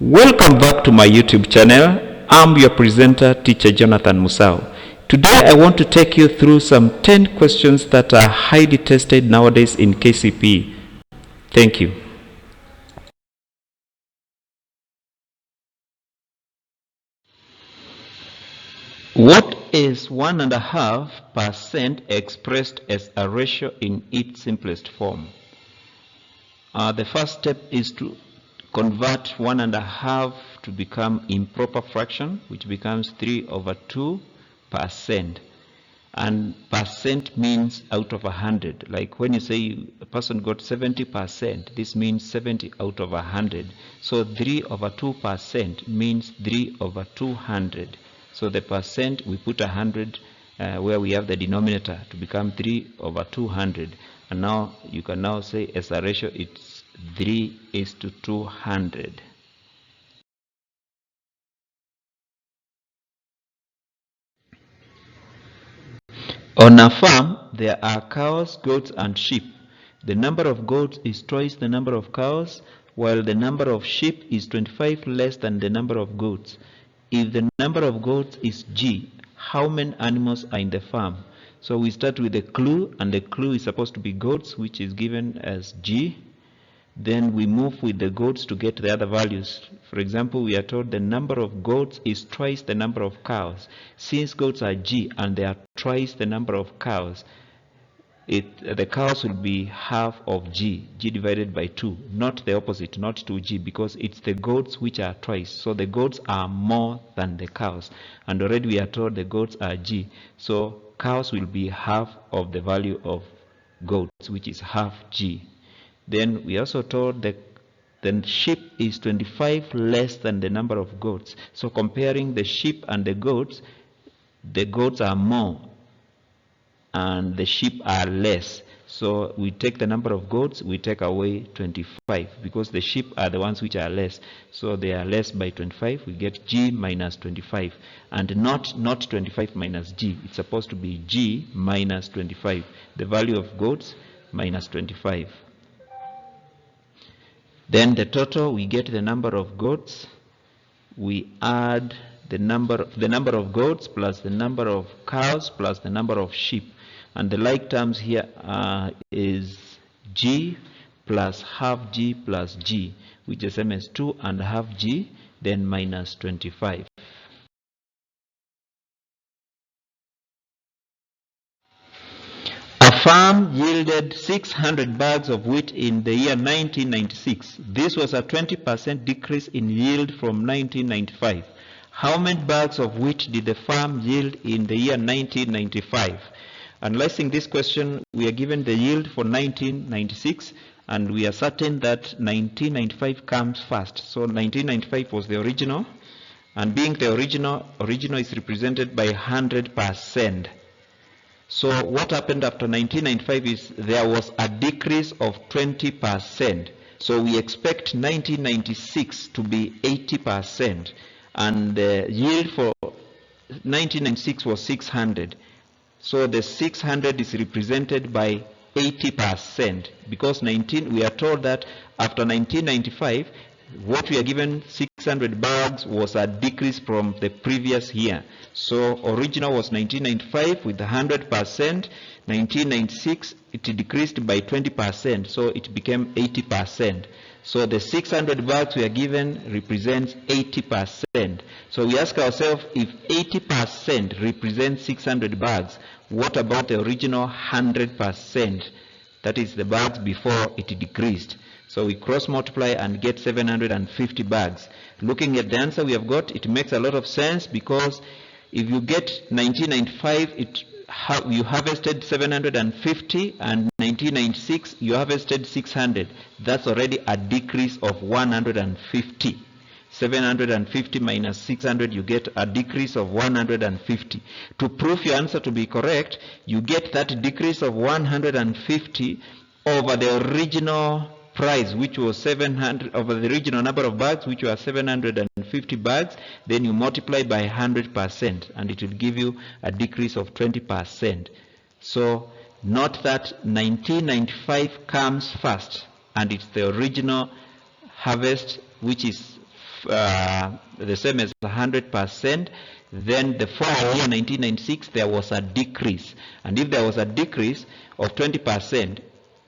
Welcome back to my YouTube channel. I'm your presenter, Teacher Jonathan Musau. Today I want to take you through some 10 questions that are highly tested nowadays in KCPE. Thank you. What is 1.5% expressed as a ratio in its simplest form? The first step is to convert 1.5 to become improper fraction, which becomes 3/2%. And percent means out of 100. Like when you say a person got 70%, this means 70 out of 100. So 3/2% means 3/200. So the percent, we put 100 where we have the denominator to become 3/200. And now you can now say as a ratio it's 3:200. On a farm, there are cows, goats, and sheep. The number of goats is twice the number of cows, while the number of sheep is 25 less than the number of goats. If the number of goats is G, how many animals are in the farm? So we start with the clue, and the clue is supposed to be goats, which is given as G. Then we move with the goats to get the other values. For example, we are told the number of goats is twice the number of cows. Since goats are G and they are twice the number of cows, the cows will be half of G divided by 2, not the opposite, not 2G, because it's the goats which are twice. So the goats are more than the cows. And already we are told the goats are G. So cows will be half of the value of goats, which is half G. Then we also told that the sheep is 25 less than the number of goats. So comparing the sheep and the goats are more and the sheep are less. So we take the number of goats, we take away 25 because the sheep are the ones which are less. So they are less by 25. We get G minus 25, and not 25 minus G. It's supposed to be G minus 25. The value of goats minus 25. Then the total, we get the number of goats. We add the number of goats plus the number of cows plus the number of sheep. And the like terms here is G plus half G plus G, which is the same as 2.5 G, then minus 25. A farm yielded 600 bags of wheat in the year 1996. This was a 20% decrease in yield from 1995. How many bags of wheat did the farm yield in the year 1995? Analyzing this question, we are given the yield for 1996, and we are certain that 1995 comes first. So 1995 was the original, and being the original is represented by 100%. So what happened after 1995 is there was a decrease of 20%. So we expect 1996 to be 80%. And the yield for 1996 was 600. So the 600 is represented by 80%. Because we are told that after 1995, what we are given 600 bags was a decrease from the previous year. So original was 1995 with 100%. 1996 it decreased by 20%, so it became 80%. So the 600 bags we are given represents 80%. So we ask ourselves, if 80% represents 600 bags, what about the original 100%? That is the bags before it decreased. So we cross multiply and get 750 bags. Looking at the answer we have got, it makes a lot of sense, because if you get 1995, you harvested 750, and 1996 you harvested 600. That's already a decrease of 150. 750 minus 600, you get a decrease of 150. To prove your answer to be correct, you get that decrease of 150 over the original price, which was 700, over the original number of bags, which were 750 bags. Then you multiply by 100%, and it will give you a decrease of 20%. So note that 1995 comes first, and it's the original harvest which is the same as 100%, then the following year, 1996, there was a decrease. And if there was a decrease of 20%,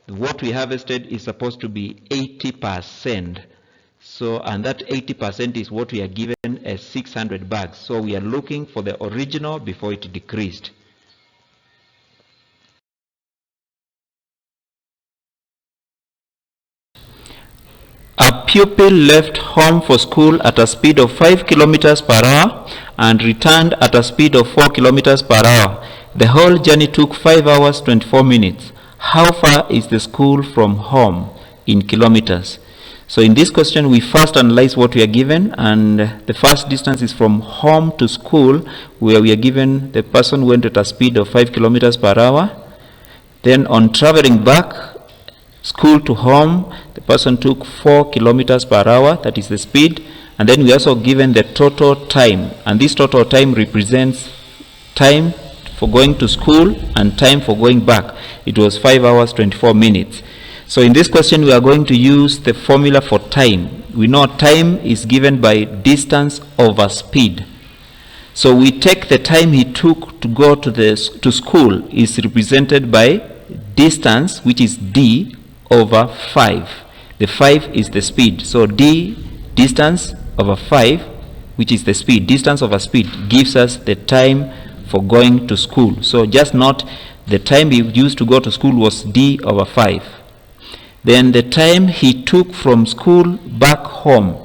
what we harvested is supposed to be 80%. So, and that 80% is what we are given as 600 bags. So we are looking for the original before it decreased. A pupil left home for school at a speed of 5 kilometers per hour and returned at a speed of 4 kilometers per hour. The whole journey took 5 hours 24 minutes. How far is the school from home in kilometers? So in this question, we first analyze what we are given, and the first distance is from home to school, where we are given the person went at a speed of 5 kilometers per hour. Then on traveling back, school to home, the person took 4 kilometers per hour, that is the speed. And then we also given the total time, and this total time represents time for going to school and time for going back. It was 5 hours 24 minutes. So in this question, we are going to use the formula for time. We know time is given by distance over speed. So we take the time he took to go to school is represented by distance, which is d over 5. The 5 is the speed. So d, distance over 5, which is the speed. Distance over speed gives us the time for going to school. So just note the time he used to go to school was d over 5. Then the time he took from school back home,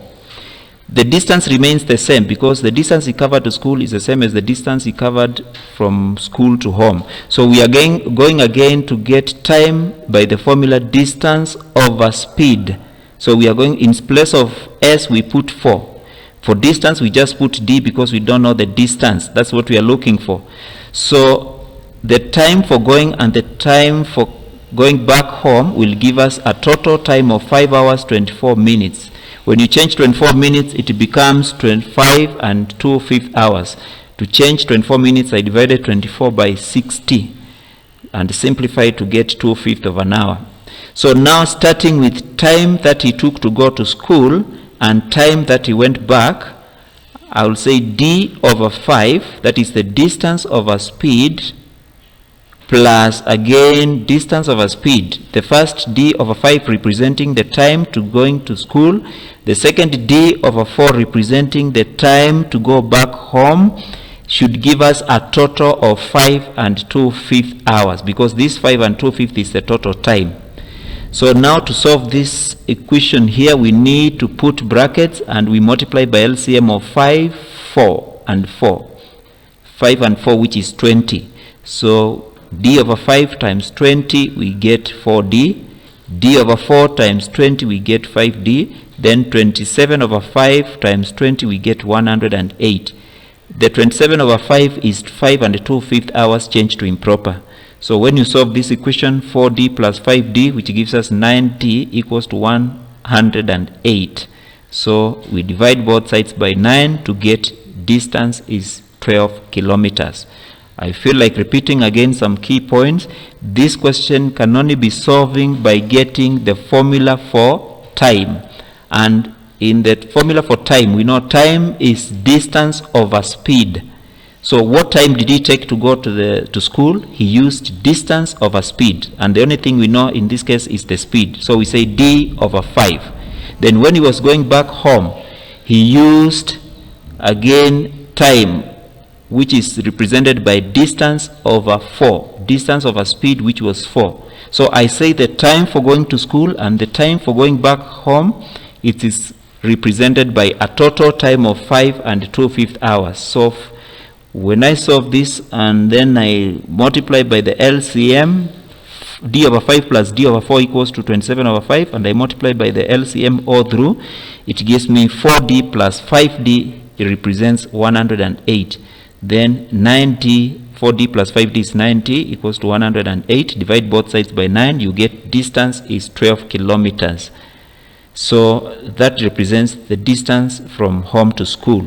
the distance remains the same because the distance he covered to school is the same as the distance he covered from school to home. So we are going again to get time by the formula distance over speed. So we are going, in place of s we put 4. For distance we just put d because we don't know the distance. That's what we are looking for. So the time for going and the time for going back home will give us a total time of 5 hours 24 minutes. When you change 24 minutes, it becomes 25 and 2/5 hours. To change 24 minutes, I divided 24 by 60 and simplified to get 2/5 of an hour. So now, starting with time that he took to go to school and time that he went back, I will say d over 5, that is the distance over speed, plus again distance over speed. The first d over 5 representing the time to going to school, the second d over 4 representing the time to go back home, should give us a total of 5 and 2/5 hours, because this 5 and 2/5 is the total time. So now to solve this equation here, we need to put brackets and we multiply by LCM of 5, 4 and 4. 5 and 4, which is 20. So d over 5 times 20, we get 4d. d over 4 times 20, we get 5d. Then 27 over 5 times 20, we get 108. The 27 over 5 is 5 and 2/5 hours changed to improper. So when you solve this equation, 4d plus 5d, which gives us 9d, equals to 108. So we divide both sides by 9 to get distance is 12 kilometers. I feel like repeating again some key points. This question can only be solving by getting the formula for time. And in the formula for time, we know time is distance over speed. So what time did he take to go to school? He used distance over speed. And the only thing we know in this case is the speed. So we say d over 5. Then when he was going back home, he used again time, which is represented by distance over 4. Distance over speed, which was 4. So I say the time for going to school and the time for going back home, it is represented by a total time of 5 and 2/5 hours. So when I solve this and then I multiply by the LCM, d over 5 plus d over 4 equals to 27 over 5, and I multiply by the LCM all through, it gives me 4d plus 5d, it represents 108. Then 9d, 4d plus 5d is 90, equals to 108. Divide both sides by 9, you get distance is 12 kilometers. So that represents the distance from home to school.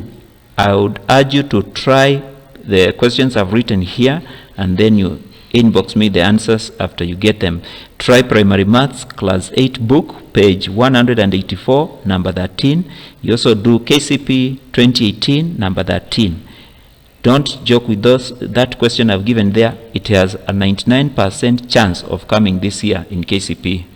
I would urge you to try the questions I've written here, and then you inbox me the answers after you get them. Try Primary Maths Class 8 book, page 184, number 13. You also do KCPE 2018, number 13. Don't joke with that question I've given there. It has a 99% chance of coming this year in KCPE.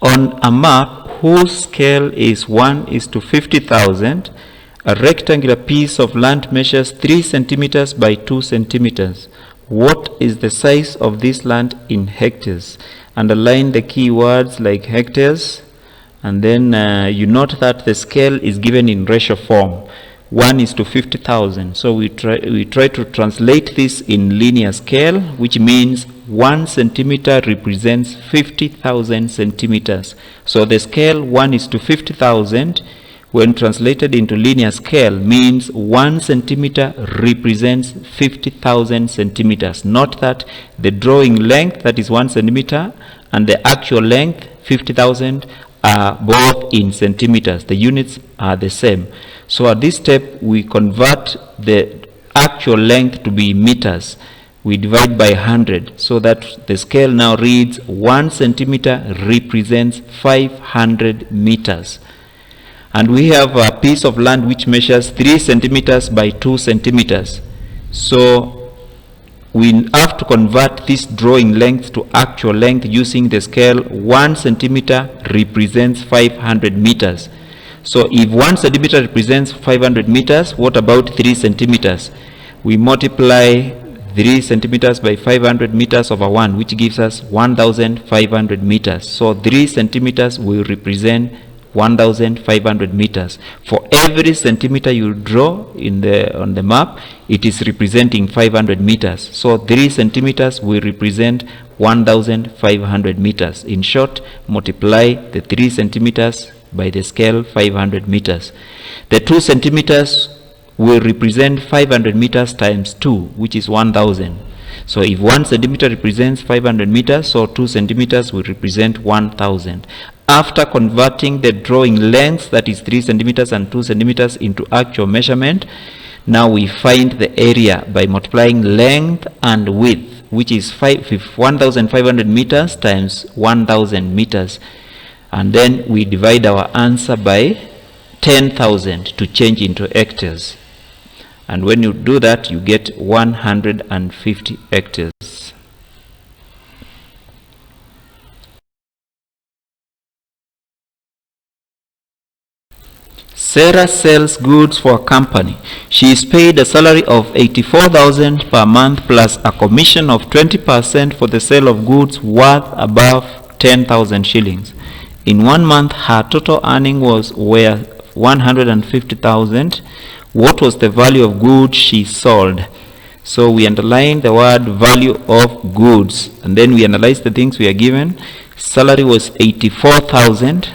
On a map whose scale is 1:50,000, a rectangular piece of land measures 3 centimeters by 2 centimeters. What is the size of this land in hectares? Underline the key words like hectares, and then you note that the scale is given in ratio form, 1:50,000. So we try to translate this in linear scale, which means 1 centimeter represents 50,000 centimeters. So the scale 1:50,000, when translated into linear scale, means 1 centimeter represents 50,000 centimeters. Note that the drawing length, that is 1 centimeter, and the actual length, 50,000, are both in centimeters. The units are the same. So at this step, we convert the actual length to be meters. We divide by 100, so that the scale now reads 1 centimeter represents 500 meters. And we have a piece of land which measures 3 centimeters by 2 centimeters. So we have to convert this drawing length to actual length using the scale 1 centimeter represents 500 meters. So if 1 centimeter represents 500 meters, what about 3 centimeters? We multiply 3 centimeters by 500 meters over 1, which gives us 1,500 meters. So 3 centimeters will represent 1,500 meters. For every centimeter you draw on the map, it is representing 500 meters. So 3 centimeters will represent 1,500 meters. In short, multiply the 3 centimeters by the scale 500 meters. The 2 centimeters will represent 500 meters times 2, which is 1,000. So if 1 centimeter represents 500 meters, so 2 centimeters will represent 1,000. After converting the drawing lengths, that is 3 centimeters and 2 centimeters, into actual measurement, now we find the area by multiplying length and width, which is 1,500 meters times 1,000 meters. And then we divide our answer by 10,000 to change into hectares. And when you do that, you get 150 hectares. Sarah sells goods for a company. She is paid a salary of 84,000 per month plus a commission of 20% for the sale of goods worth above 10,000 shillings. In 1 month, her total earning were 150,000. What was the value of goods she sold? So we underline the word value of goods, and then we analyze the things we are given. Salary was 84,000.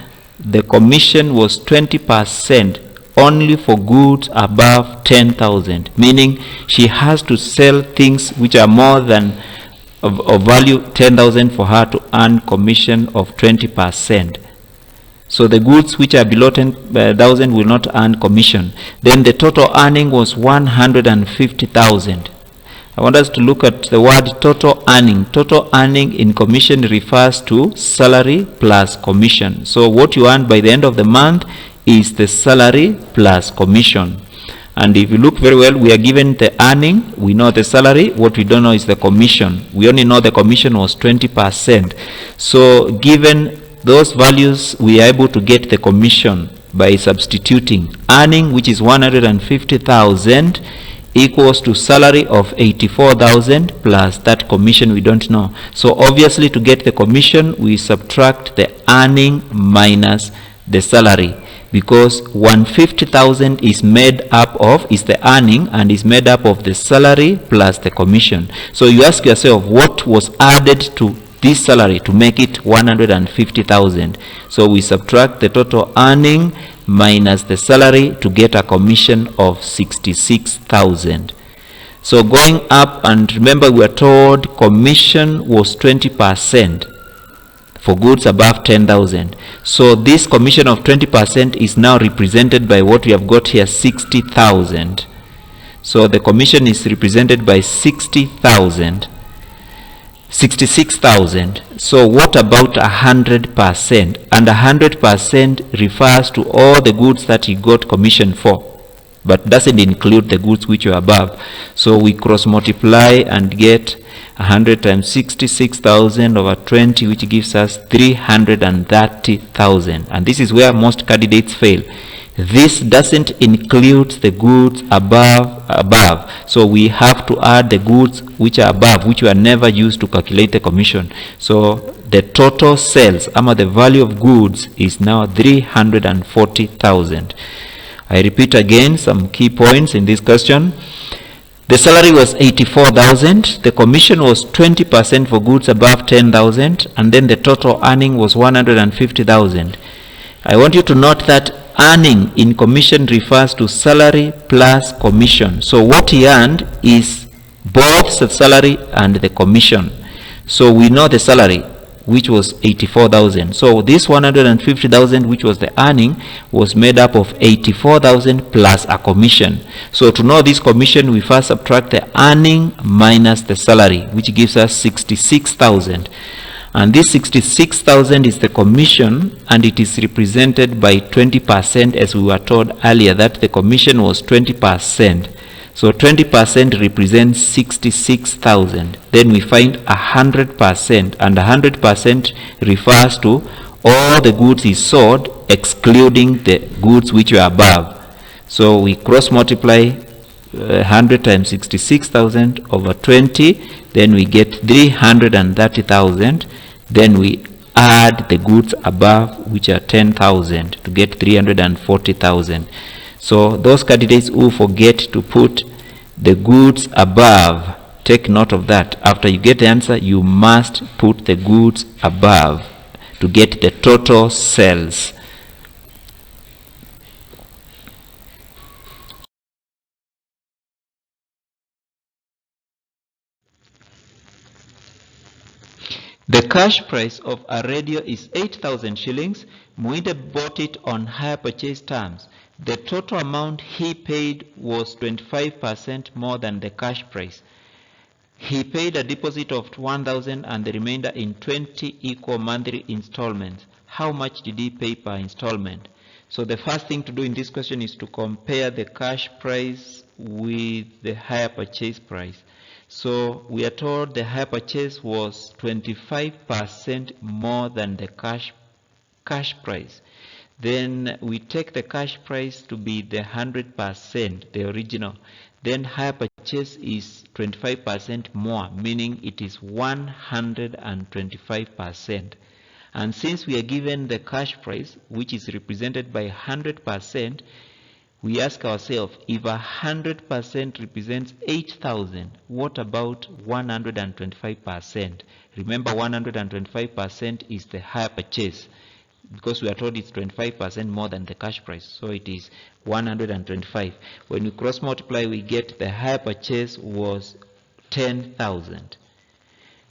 The commission was 20% only for goods above 10,000, meaning she has to sell things which are more than of value 10,000 for her to earn commission of 20%. So the goods which are below 10,000 will not earn commission. Then the total earning was 150,000. I want us to look at the word total earning. Total earning in commission refers to salary plus commission. So what you earn by the end of the month is the salary plus commission. And if you look very well, we are given the earning, we know the salary, what we don't know is the commission. We only know the commission was 20%. So given those values, we are able to get the commission by substituting earning, which is 150,000, equals to salary of 84,000 plus that commission we don't know. So obviously to get the commission, we subtract the earning minus the salary, because 150,000 is made up of, is the earning, and is made up of the salary plus the commission. So you ask yourself, what was added to this salary to make it 150,000? So we subtract the total earning minus the salary to get a commission of 66,000. So going up, and remember we are told commission was 20% for goods above 10,000. So this commission of 20% is now represented by what we have got here, 60,000. So the commission is represented by 60,000. 66,000. So what about 100%? And 100% refers to all the goods that he got commission for, but doesn't include the goods which are above. So we cross multiply and get 100 times 66,000 over 20, which gives us 330,000. And this is where most candidates fail. This doesn't include the goods above. So we have to add the goods which are above, which were never used to calculate the commission. So the total sales, the value of goods, is now 340,000. I repeat again some key points in this question. The salary was 84,000. The commission was 20% for goods above 10,000, and then the total earning was 150,000. I want you to note that earning in commission refers to salary plus commission. So what he earned is both the salary and the commission. So we know the salary, which was 84,000. So this 150,000, which was the earning, was made up of 84,000 plus a commission. So to know this commission, we first subtract the earning minus the salary, which gives us 66,000. And this 66,000 is the commission, and it is represented by 20%, as we were told earlier that the commission was 20%. So 20% represents 66,000. Then we find 100%, and 100% refers to all the goods he sold, excluding the goods which were above. So we cross multiply 100 times 66,000 over 20, then we get 330,000. Then we add the goods above, which are 10,000, to get 340,000. So those candidates who forget to put the goods above, take note of that. After you get the answer, you must put the goods above to get the total sales. The cash price of a radio is 8,000 shillings. Muide bought it on hire purchase terms. The total amount he paid was 25% more than the cash price. He paid a deposit of 1,000 and the remainder in 20 equal monthly installments. How much did he pay per installment? So the first thing to do in this question is to compare the cash price with the hire purchase price. So we are told the hire purchase was 25% more than the cash price. Then we take the cash price to be the 100%, the original. Then hire purchase is 25% more, meaning it is 125%. And since we are given the cash price, which is represented by 100%, we ask ourselves, if 100% represents 8,000, what about 125%? Remember, 125% is the hire purchase, because we are told it's 25% more than the cash price, so it is 125. When we cross multiply, we get the hire purchase was 10,000.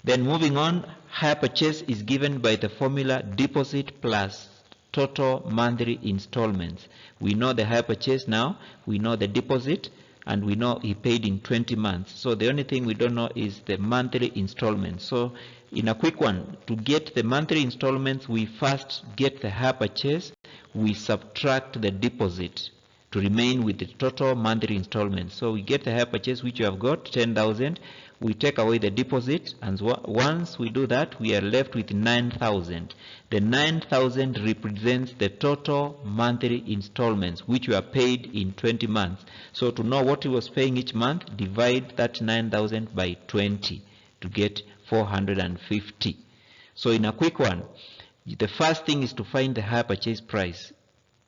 Then moving on, hire purchase is given by the formula deposit plus total monthly installments. We know the hire purchase now, we know the deposit, and we know he paid in 20 months. So the only thing we don't know is the monthly installments. So in a quick one, to get the monthly installments, we first get the hire purchase, we subtract the deposit to remain with the total monthly installments. So we get the hire purchase, which you have got, 10,000. We take away the deposit, and once we do that, we are left with 9,000. The 9,000 represents the total monthly installments, which were paid in 20 months. So to know what he was paying each month, divide that 9,000 by 20 to get 450. So in a quick one, the first thing is to find the hire purchase price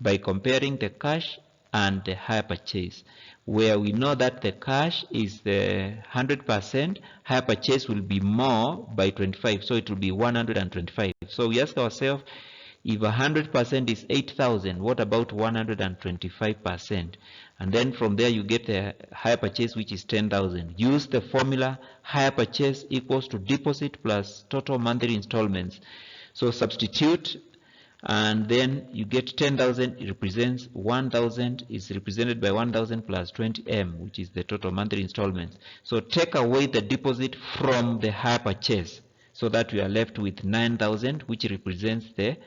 by comparing the cash and the hire purchase, where we know that the cash is the 100%, hire purchase will be more by 25, so it will be 125. So we ask ourselves, if 100% is 8,000, what about 125%? And then from there you get the hire purchase, which is 10,000. Use the formula hire purchase equals to deposit plus total monthly installments. So substitute, and then you get 10,000. It represents 1,000 is represented by 1,000 plus 20M, which is the total monthly installments. So take away the deposit from the hire purchase, so that we are left with 9,000, which represents the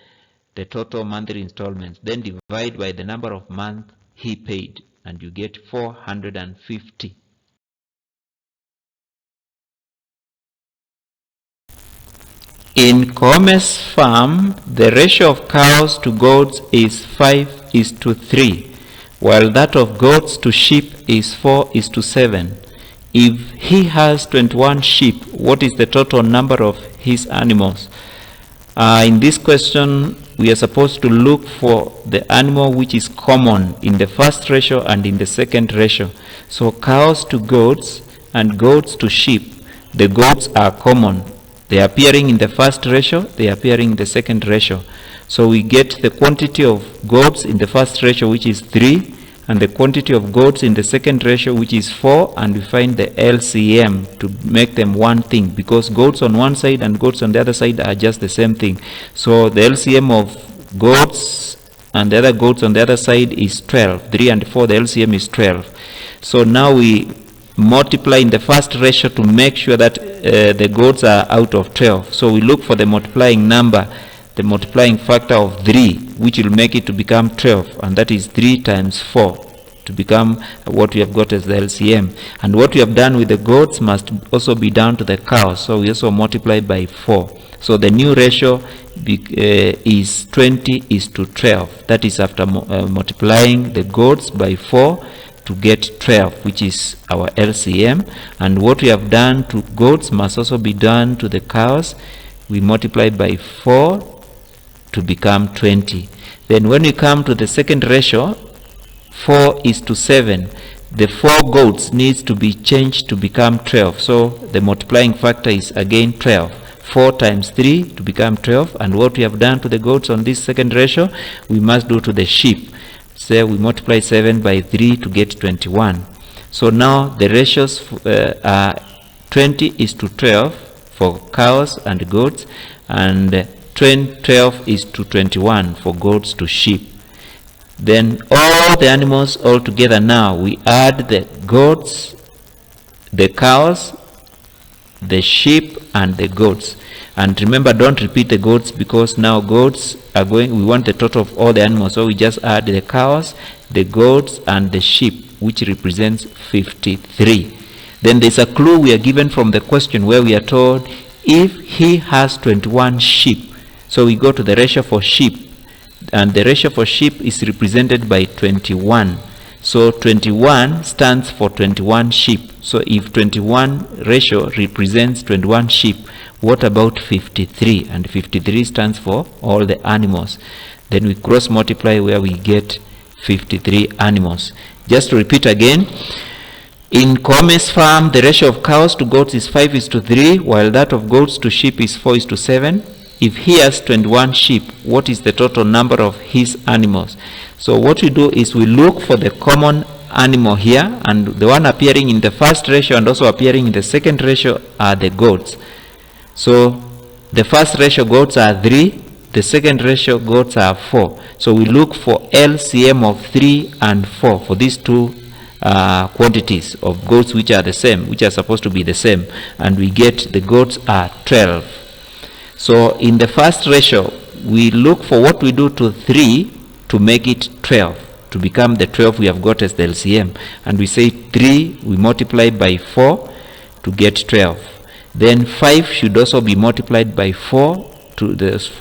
total monthly installments. Then divide by the number of months he paid, and you get 450. In Kome's farm, the ratio of cows to goats is 5:3, while that of goats to sheep is 4:7. If he has 21 sheep, what is the total number of his animals? In this question, we are supposed to look for the animal which is common in the first ratio and in the second ratio. So cows to goats and goats to sheep, the goats are common. They are appearing in the first ratio, they are appearing in the second ratio. So we get the quantity of goats in the first ratio, which is 3, and the quantity of goats in the second ratio, which is 4, and we find the LCM to make them one thing, because goats on one side and goats on the other side are just the same thing. So the LCM of goats and the other goats on the other side is 12. 3 and 4, the LCM is 12. So now we multiply in the first ratio to make sure that the goats are out of 12. So we look for the multiplying number, the multiplying factor of 3, which will make it to become 12, and that is 3 times 4 to become what we have got as the LCM. And what we have done with the goats must also be done to the cows, so we also multiply by 4. So the new ratio is 20:12. That is after multiplying the goats by 4 to get 12, which is our LCM. And what we have done to goats must also be done to the cows. We multiply by 4 to become 20. Then when we come to the second ratio, 4:7, the 4 goats needs to be changed to become 12. So the multiplying factor is again 12. 4 times 3 to become 12. And what we have done to the goats on this second ratio, we must do to the sheep. So we multiply 7 by 3 to get 21. So now the ratios are 20:12 for cows and goats, and 12:21 for goats to sheep. Then all the animals all together, now we add the goats, the cows, the sheep, and the goats. And remember, don't repeat the goats, because now goats are we want the total of all the animals, so we just add the cows, the goats, and the sheep, which represents 53. Then there's a clue we are given from the question, where we are told if he has 21 sheep. So we go to the ratio for sheep, and the ratio for sheep is represented by 21. So 21 stands for 21 sheep. So if 21 ratio represents 21 sheep, what about 53? And 53 stands for all the animals. Then we cross multiply where we get 53 animals. Just to repeat again, in Kome's farm, the ratio of cows to goats is 5:3, while that of goats to sheep is 4:7. If he has 21 sheep, what is the total number of his animals? So what we do is we look for the common animal here, and the one appearing in the first ratio and also appearing in the second ratio are the goats. So the first ratio goats are 3, the second ratio goats are 4. So we look for LCM of 3 and 4 for these two quantities of goats which are the same, which are supposed to be the same, and we get the goats are 12. So in the first ratio, we look for what we do to 3 to make it 12, to become the 12 we have got as the LCM. And we say 3, we multiply by 4 to get 12. Then 5 should also be multiplied by 4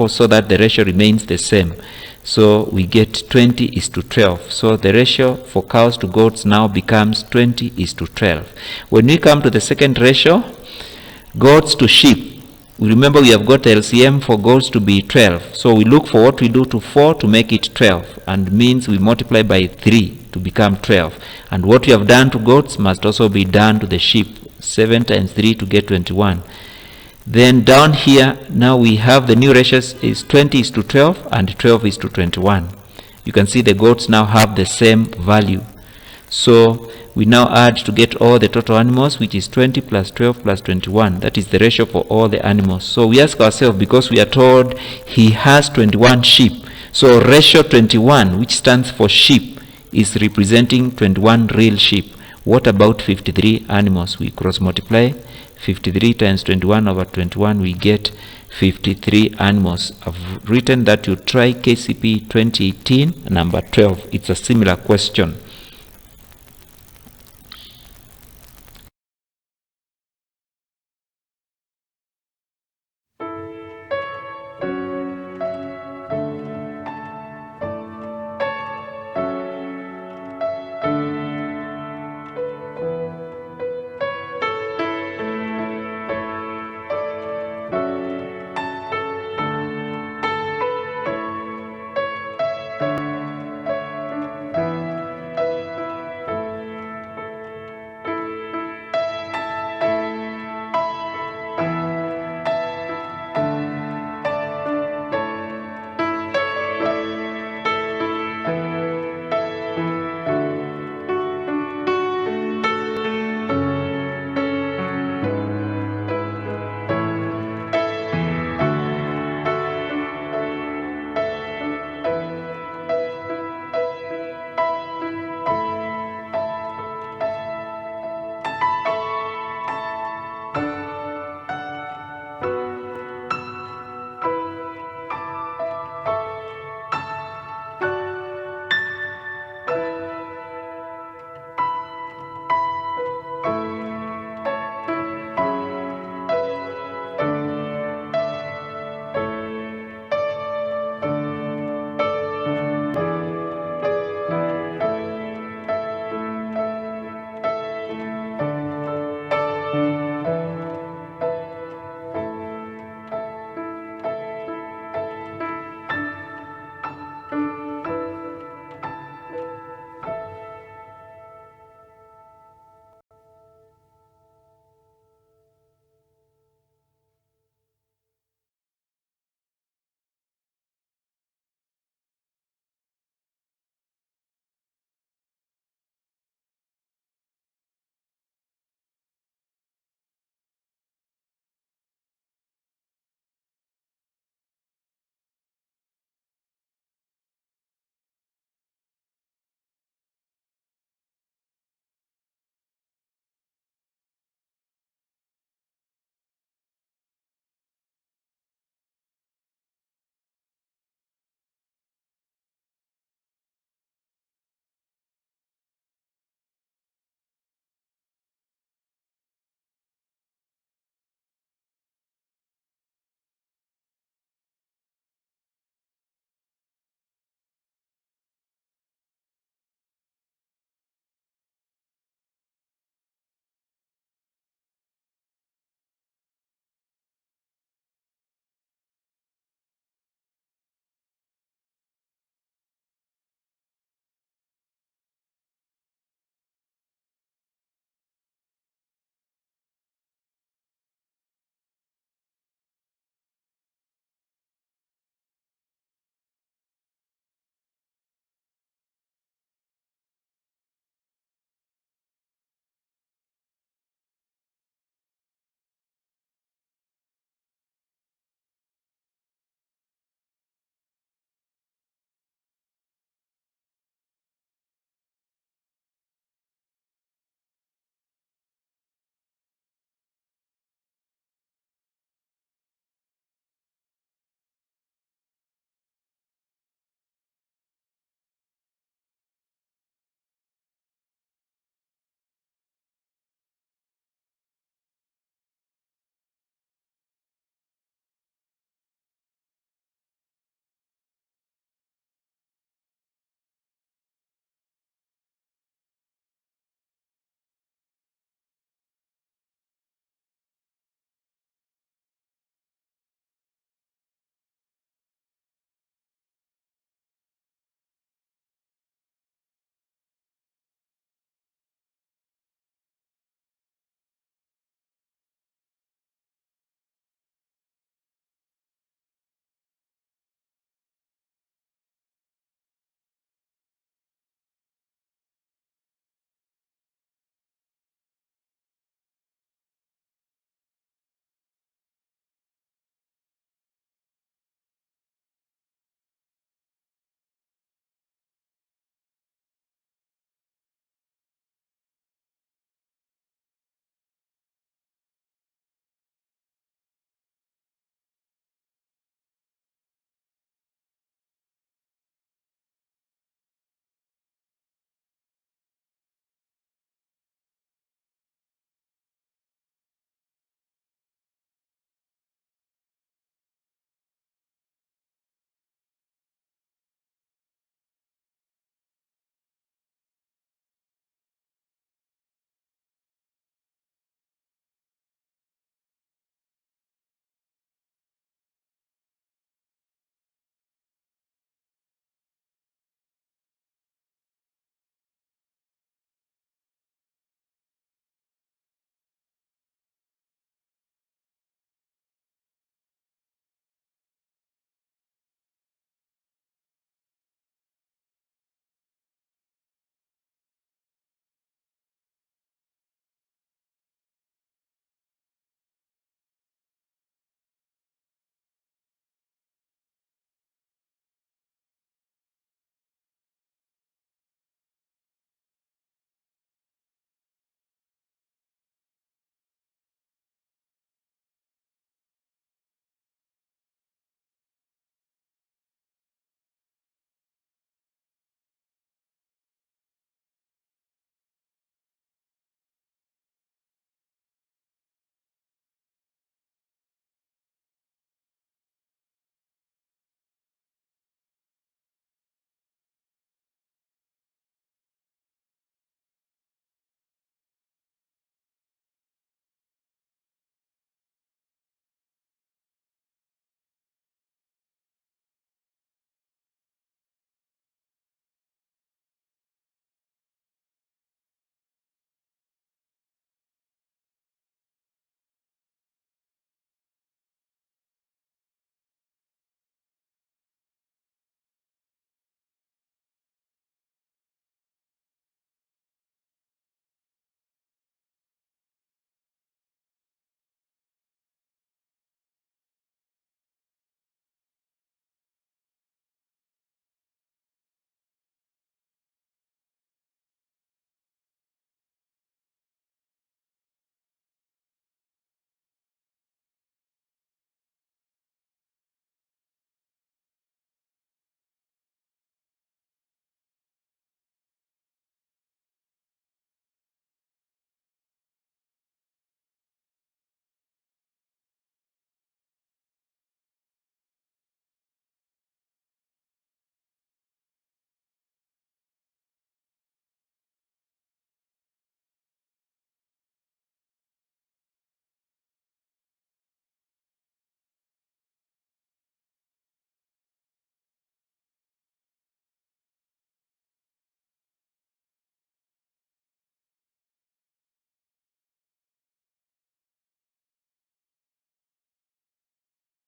so that the ratio remains the same. So we get 20:12. So the ratio for cows to goats now becomes 20:12. When we come to the second ratio, goats to sheep, remember we have got the LCM for goats to be 12. So we look for what we do to 4 to make it 12, and means we multiply by 3 to become 12. And what we have done to goats must also be done to the sheep. 7 times 3 to get 21. Then down here, now we have the new ratios is 20:12 and 12:21. You can see the goats now have the same value. So we now add to get all the total animals, which is 20 plus 12 plus 21. That is the ratio for all the animals. So we ask ourselves, because we are told he has 21 sheep, so ratio 21, which stands for sheep, is representing 21 real sheep. What about 53 animals? We cross multiply 53 times 21 over 21, we get 53 animals. I've written that you try KCPE 2018 number 12. It's a similar question.